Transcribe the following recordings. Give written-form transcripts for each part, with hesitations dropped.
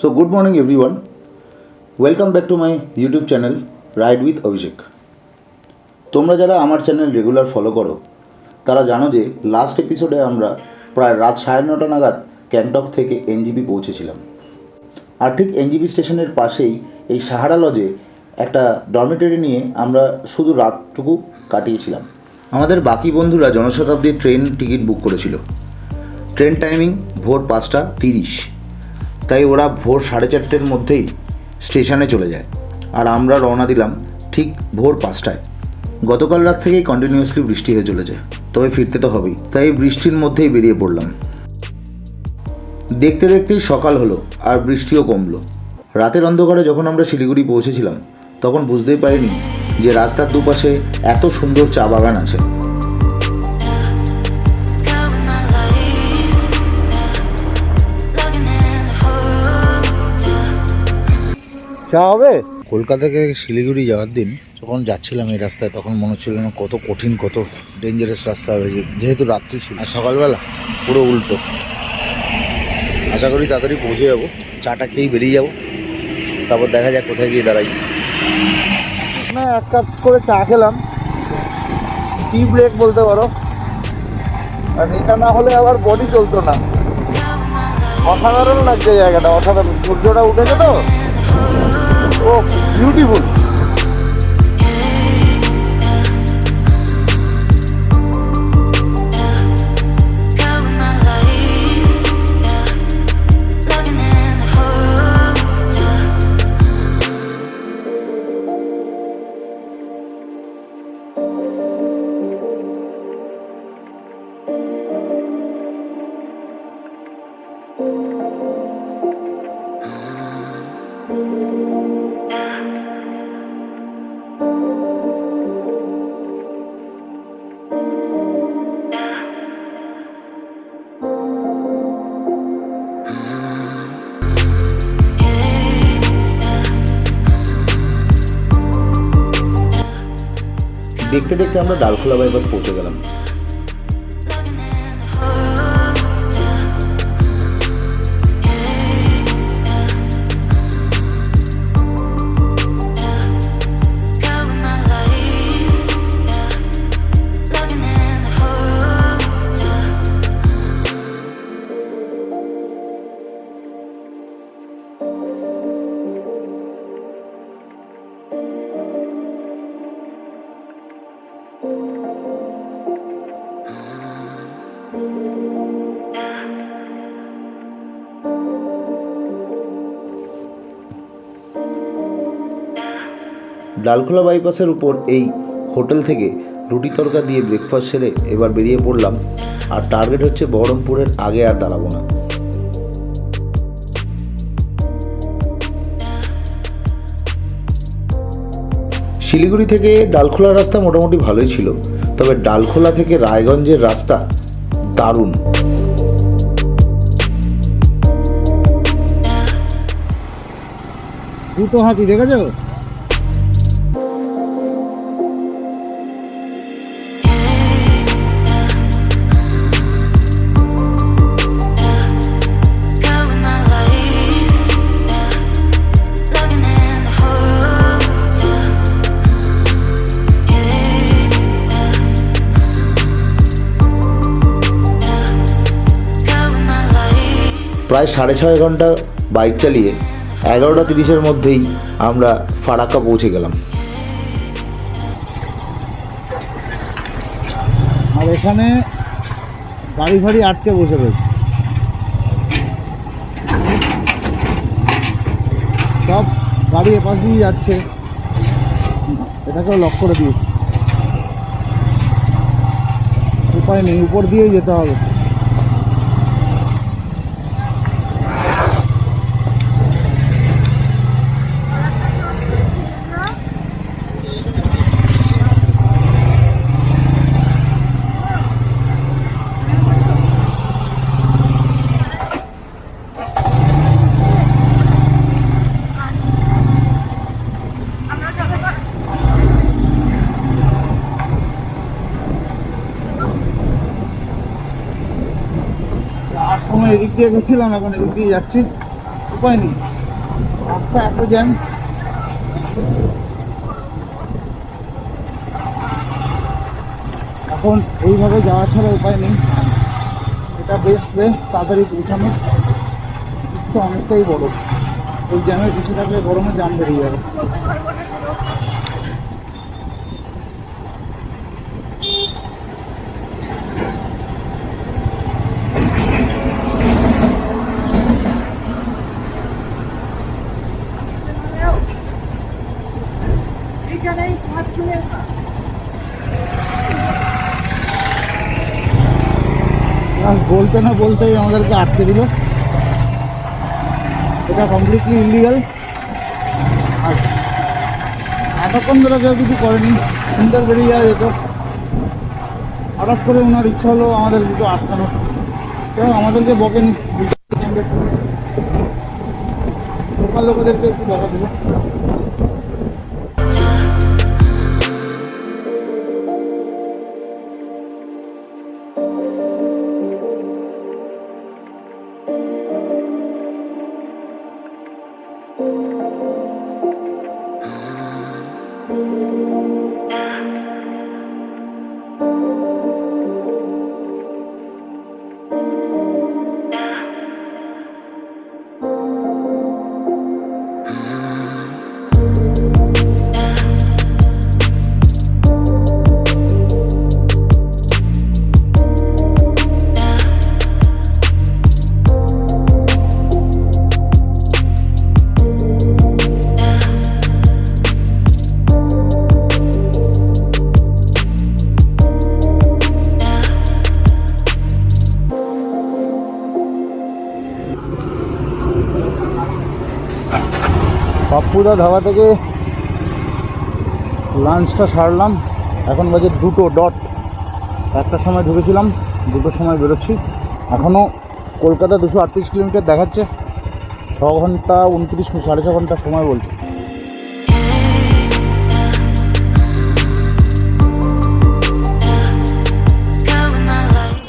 So good morning everyone. Welcome back to my YouTube channel Ride with Abhishek. তোমরা যারা আমার channel regular follow করো তারা জানো যে লাস্ট এপিসোডে আমরা প্রায় রাত 9:30 নাগাদ গ্যাংটক থেকে এনজিপি পৌঁছেছিলাম। আর ঠিক এনজিপি স্টেশনের পাশেই এই সাহারা লজে একটা ডরমিটরি নিয়ে আমরা শুধু রাতটুকু কাটিয়েছিলাম। আমাদের বাকি বন্ধুরা জনশতাব্দীর ট্রেন টিকিট বুক করেছিল। ট্রেন টাইমিং ভোর 5:30, তাই ওরা ভোর 4:30-র মধ্যেই স্টেশনে চলে যায় আর আমরা রওনা দিলাম ঠিক ভোর 5টায়। গতকাল রাত থেকেই কন্টিনিউয়াসলি বৃষ্টি হয়ে চলেছে, তবে ফিরতে তো হবেই, তাই বৃষ্টির মধ্যেই বেরিয়ে পড়লাম। দেখতে দেখতেই সকাল হলো আর বৃষ্টিও কমলো। রাতের অন্ধকারে যখন আমরা শিলিগুড়ি পৌঁছেছিলাম তখন বুঝতেই পারিনি যে রাস্তার দুপাশে এত সুন্দর চা বাগান আছে। চা হবে। কলকাতা থেকে শিলিগুড়ি যাওয়ার দিন যখন যাচ্ছিলাম এই রাস্তায় তখন মনে হচ্ছিল না কত কঠিন, কত ডেঞ্জারাস রাস্তা হবে, যেহেতু রাত্রি ছিল আর সকালবেলা পুরো উল্টো। আশা করি তাড়াতাড়ি পৌঁছে যাবো, চাটা খেয়েই বেরিয়ে যাবো, তারপর দেখা যাক কোথায় গিয়ে দাঁড়াই। না, 1 কাপ করে চা খেলাম, টি ব্রেক বলতে পারো। আর এটা না হলে আবার বডি চলতো না। অসাধারণ লাগছে জায়গাটা, অসাধারণ। সূর্যটা উঠেছে তো, ও বিউটিফুল। দেখতে দেখতে আমরা ডালখোলা বাইপাস পৌঁছে গেলাম। ডালখোলা বাইপাসের উপর এই হোটেল থেকে রুটি তরকা দিয়ে ব্রেকফাস্ট সেরে এবার বেরিয়ে পড়লাম। আর টার্গেট হচ্ছে বহরমপুরের আগে আর দাঁড়াবো না। শিলিগুড়ি থেকে ডালখোলার রাস্তা মোটামুটি ভালোই ছিল, তবে ডালখোলা থেকে রায়গঞ্জের রাস্তা দারুণ। দুটো হাতি দেখেছো? প্রায় 6.5 ঘন্টা বাইক চালিয়ে 11:30-এর মধ্যেই আমরা ফারাক্কা পৌঁছে গেলাম। আর এখানে গাড়ি ফাড়ি আটকে বসে রয়েছে, সব গাড়ি এপাশ দিয়ে যাচ্ছে, এটাকেও লক করে দিয়েছে। উপায় নেই, উপর দিয়েই যেতে হবে। এদিক দিয়ে গেছিলাম, এখন এদিক দিয়ে যাচ্ছি, উপায় নেই। রাস্তা এত জ্যাম, এখন এইভাবে যাওয়া ছাড়া উপায় নেই। এটা বেস্ট ওয়ে তাড়াতাড়ি পৌঁছানো, তো অনেকটাই বড়। এই জ্যামের পিছিয়ে থাকলে গরমে জ্যাম বেরিয়ে যাবে। বলতে না বলতেই আমাদেরকে আটকে দিল। এটা কমপ্লিটলি ইলিগাল। আর এতক্ষণ ধরে কেউ কিছু করেনি, সুন্দর বেরিয়ে যাওয়া যেত। হঠাৎ করে ওনার ইচ্ছা হলো আমাদের দুটো আটকানো, কেউ আমাদেরকে বকেনি, লোকাল লোকেদেরকে একটু বকা দিল। পাপ্পুদা ধাবা থেকে লাঞ্চটা সারলাম। এখন বাজে 2:00 একটার সময় ঢুকেছিলাম, 2টোর সময় বেরোচ্ছি। এখনও কলকাতা 238 কিলোমিটার দেখাচ্ছে, 6 ঘন্টা 29 মিনিট, 6.5 ঘন্টা সময় বলছে।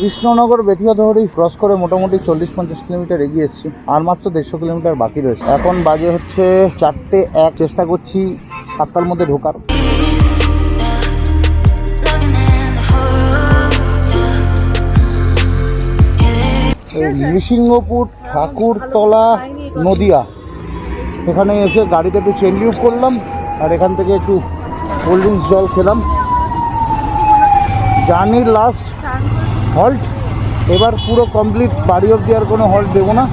কৃষ্ণনগর বেথিয়াধহরি ক্রস করে মোটামুটি 40-50 কিলোমিটার এগিয়ে এসেছি, আর মাত্র 150 কিলোমিটার বাকি রয়েছে। এখন বাজে হচ্ছে 4:01। চেষ্টা করছি 7টার মধ্যে ঢোকার। নৃসিংহপুর, ঠাকুরতলা, নদিয়া, এখানে এসে গাড়িতে একটু চেঞ্জ ইউজ করলাম, আর এখান থেকে একটু কোল্ড ড্রিঙ্কস জল খেলাম। জার্নির লাস্ট হল্ট, এবার পুরো কমপ্লিট, বাড়ি অবধি আর কোনো হল্ট দেবো না।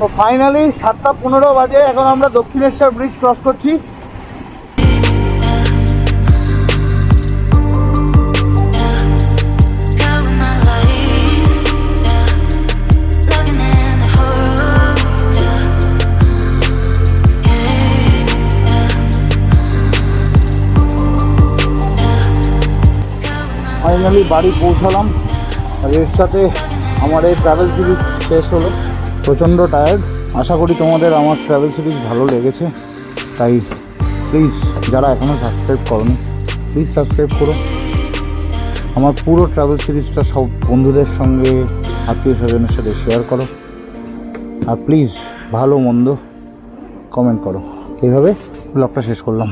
তো ফাইনালি 7:15 বাজে, এখন আমরা দক্ষিণেশ্বর ব্রিজ ক্রস করছি। ফাইনালি বাড়ি পৌঁছালাম, আর এর সাথে আমার এই ট্রাভেল সিরিজ শেষ হলো। প্রচণ্ড টায়ার্ড। আশা করি তোমাদের আমার ট্রাভেল সিরিজ ভালো লেগেছে। তাই প্লিজ যারা এখনও সাবস্ক্রাইব করোনি, প্লিজ সাবস্ক্রাইব করো। আমার পুরো ট্রাভেল সিরিজটা সব বন্ধুদের সঙ্গে, আত্মীয় স্বজনের সাথে শেয়ার করো। আর প্লিজ ভালো মন্দ কমেন্ট করো। এইভাবে ব্লগটা শেষ করলাম।